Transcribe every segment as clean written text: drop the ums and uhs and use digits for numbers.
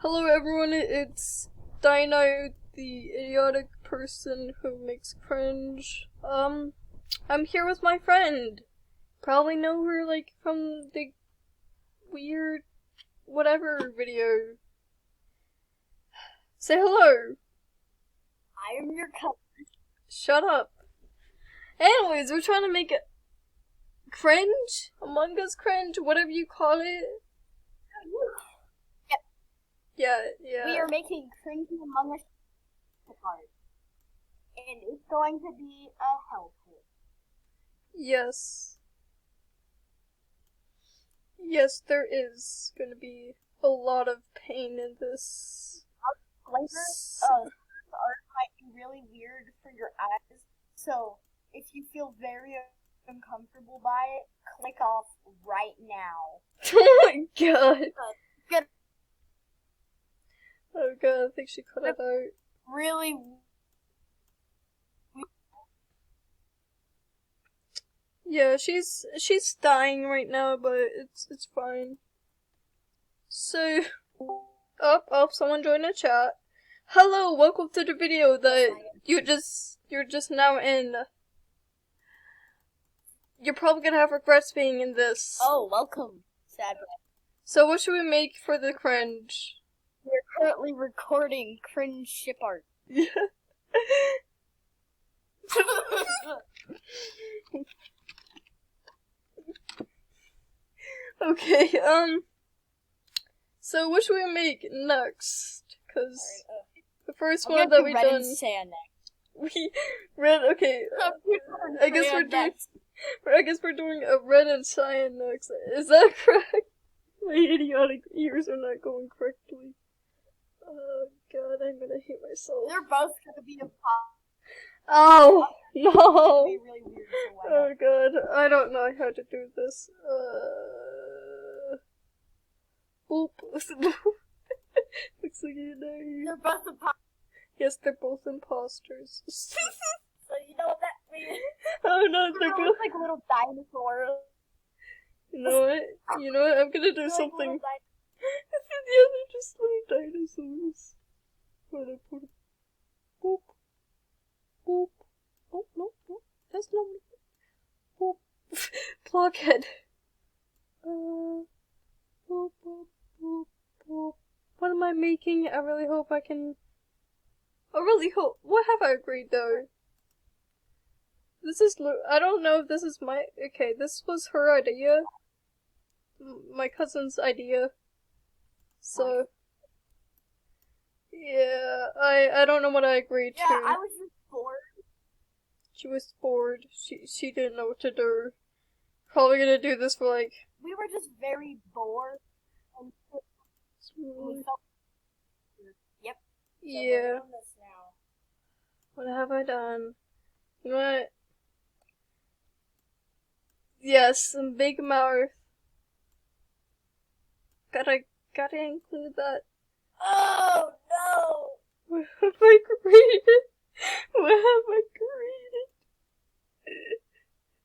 Hello everyone, it's Dino, the idiotic person who makes cringe. I'm here with my friend. Probably know her, like, from the weird whatever video. Say hello! I am your cousin. Shut up. Anyways, we're trying to make it cringe? Among Us cringe? Whatever you call it. Yeah. We are making cringy Among Us part. And it's going to be a hell pit. Yes. Yes, there is gonna be a lot of pain in this. Flavor art might be really weird for your eyes, so if you feel very uncomfortable by it, click off right now. Oh my god. Good. Oh god, I think she cut it out. Really. Yeah, she's dying right now, but it's fine. So, someone joined the chat. Hello, welcome to the video that you're just now in. You're probably gonna have regrets being in this. Oh, welcome, sad boy. So what should we make for the cringe? We're currently recording cringe ship art. Yeah. Okay, so what should we make next? Cause the first one that we red done, and sand next. we red. Okay, I guess we're doing a red and cyan next. Is that correct? My idiotic ears are not going correctly. Oh god, I'm gonna hate myself. They're both gonna be a pop. Oh no! Be really weird, so why Oh god, I don't know how to do this. Boop. Looks like you know. They're both imposters. Yes, they're both imposters. So you know what that means? Oh no, they're both like little dinosaurs. You know what? I'm gonna do something. Yeah, they're just like dinosaurs. Boop. Boop. Oh, no. That's not me. Boop. Blockhead. Boop. What am I making? I really hope I can. What have I agreed though? This is. I don't know if this is my. Okay, this was her idea. My cousin's idea. So. Yeah, I don't know what I agreed to. Yeah, I was just bored. She was bored. She didn't know what to do. Probably gonna do this for like. We were just very bored. And we felt. Yep. So Yeah. we're doing this now. What have I done? You know what? Yes, some big mouth. Gotta include that. Oh no! What have I created? What have I created?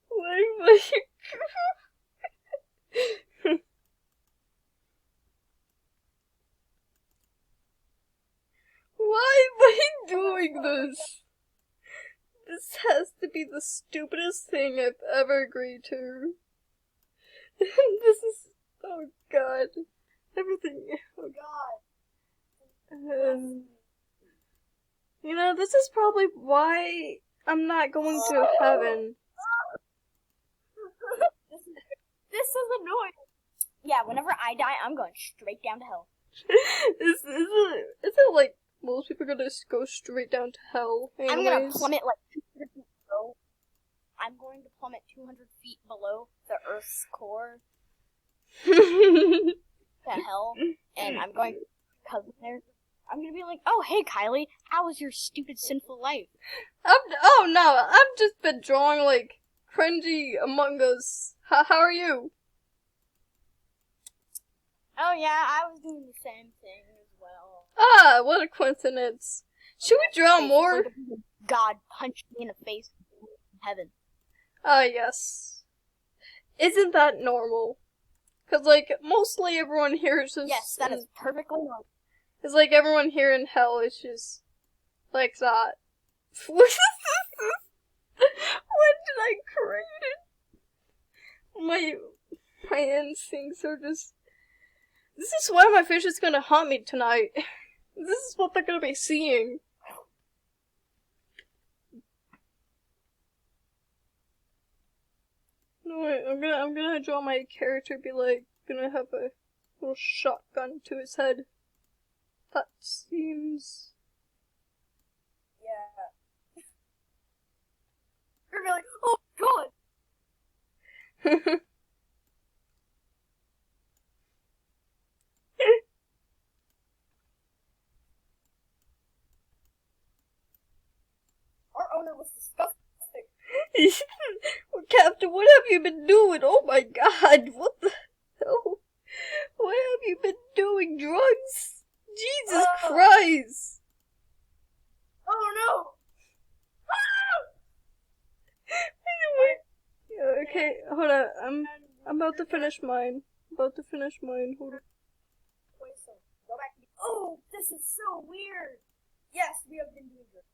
Why am I? Why am I doing this? This has to be the stupidest thing I've ever agreed to. This is. Oh god. Everything. Oh god. You know, this is probably why I'm not going to heaven. This is annoying. Yeah, whenever I die, I'm going straight down to hell. Isn't like most people are gonna go straight down to hell? Anyways. I'm gonna plummet like 200 feet below. I'm going to plummet 200 feet below the Earth's core to hell, and I'm going to there. I'm gonna be like, oh hey Kylie, how was your stupid sinful life? Oh no, I've just been drawing like cringy Among Us. How are you? Oh yeah, I was doing the same thing as well. Ah, what a coincidence. Should we draw more? God punched me in the face in heaven. Ah, yes. Isn't that normal? Cause like, mostly everyone here is just... Yes, that is perfectly normal. It's like everyone here in hell is just like that. What did I create? My instincts are just. This is why my fish is gonna haunt me tonight. This is what they're gonna be seeing. No wait, I'm gonna draw my character be like gonna have a little shotgun to his head. That seems. Yeah. You're gonna be like, oh god! Our owner was disgusting. Captain, what have you been doing? Oh my god, what the hell? What have you been doing? Drugs? Jesus Christ! Oh no! Okay, hold on. I'm about to finish mine. Hold on. Wait, so go back. Oh, this is so weird. Yes, we have been doing this.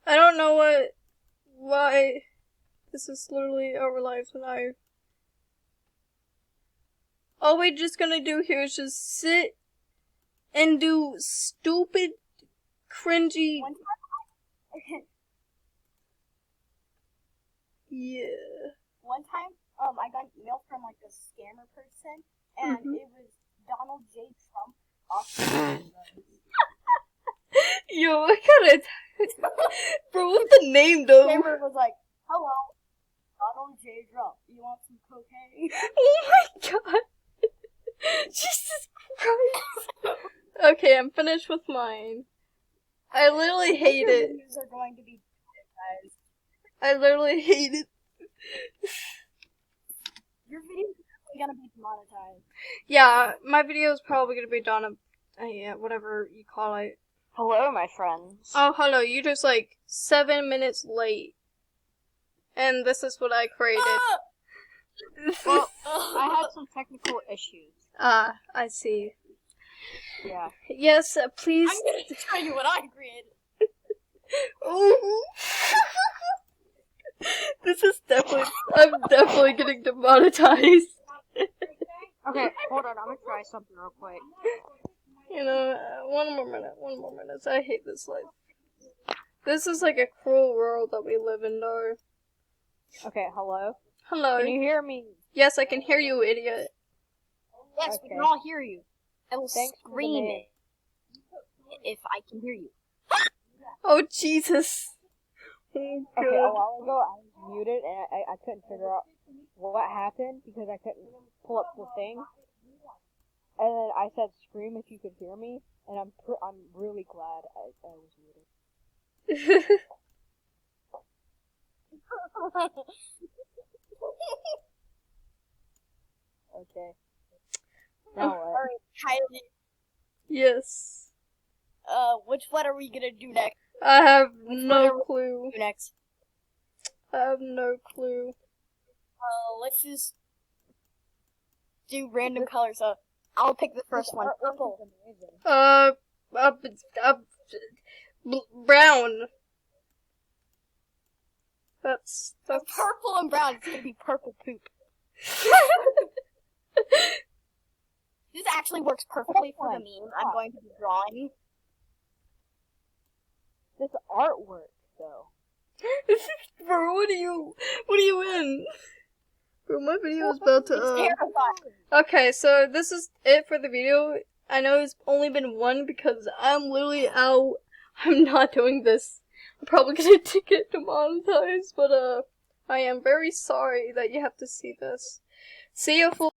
I don't know why. This is literally our lives and all we're just gonna do here is just sit and do stupid, cringy. Yeah. One time, I got an email from like a scammer person, and it was Donald J. Trump. Yo, what kind of bro? What's the name though? The scammer was like, "Hello, Donald J. Trump. You want some cocaine?" Oh my god! Jesus Christ! Okay, I'm finished with mine. I literally hate it. Your videos are going to be guys. I literally hate it. Your videos are definitely gonna be demonetized. Yeah, my video is probably gonna be done. Yeah, whatever you call it. Hello, my friends. Oh, hello. You're just like 7 minutes late, and this is what I created. Well, I had some technical issues. Ah, I see. Yeah. Yes, please. I'm gonna tell you what I created. Ooh. This is definitely. I'm definitely getting demonetized. Okay, hold on. I'm gonna try something real quick. You know, one more minute. I hate this life. This is like a cruel world that we live in, though. Okay, hello? Hello. Can you hear me? Yes, I can hear you, idiot. Yes, we Okay. can all hear you. I will Thanks for the scream name. if I can hear you. Oh, Jesus. Oh, Okay, God. a while ago I was muted and I couldn't figure out what happened because I couldn't pull up the thing. And then I said scream if you could hear me, and I'm really glad I was muted. Okay. Now what? Alright, Kylie. Yes. Which letter are we gonna do next? I have Which no letter clue. Do next. I have no clue. Let's just do random colors. I'll pick the first one. Purple. Brown. That's Purple and brown. It's gonna be purple poop. This actually works perfectly for the meme I'm going to be drawing. This artwork, though. Bro, what are you in? Bro, my video is about It's to terrifying. Okay, so this is it for the video. I know it's only been one because I'm literally out. I'm not doing this. I'm probably gonna get demonetized, but I am very sorry that you have to see this. See you, fool.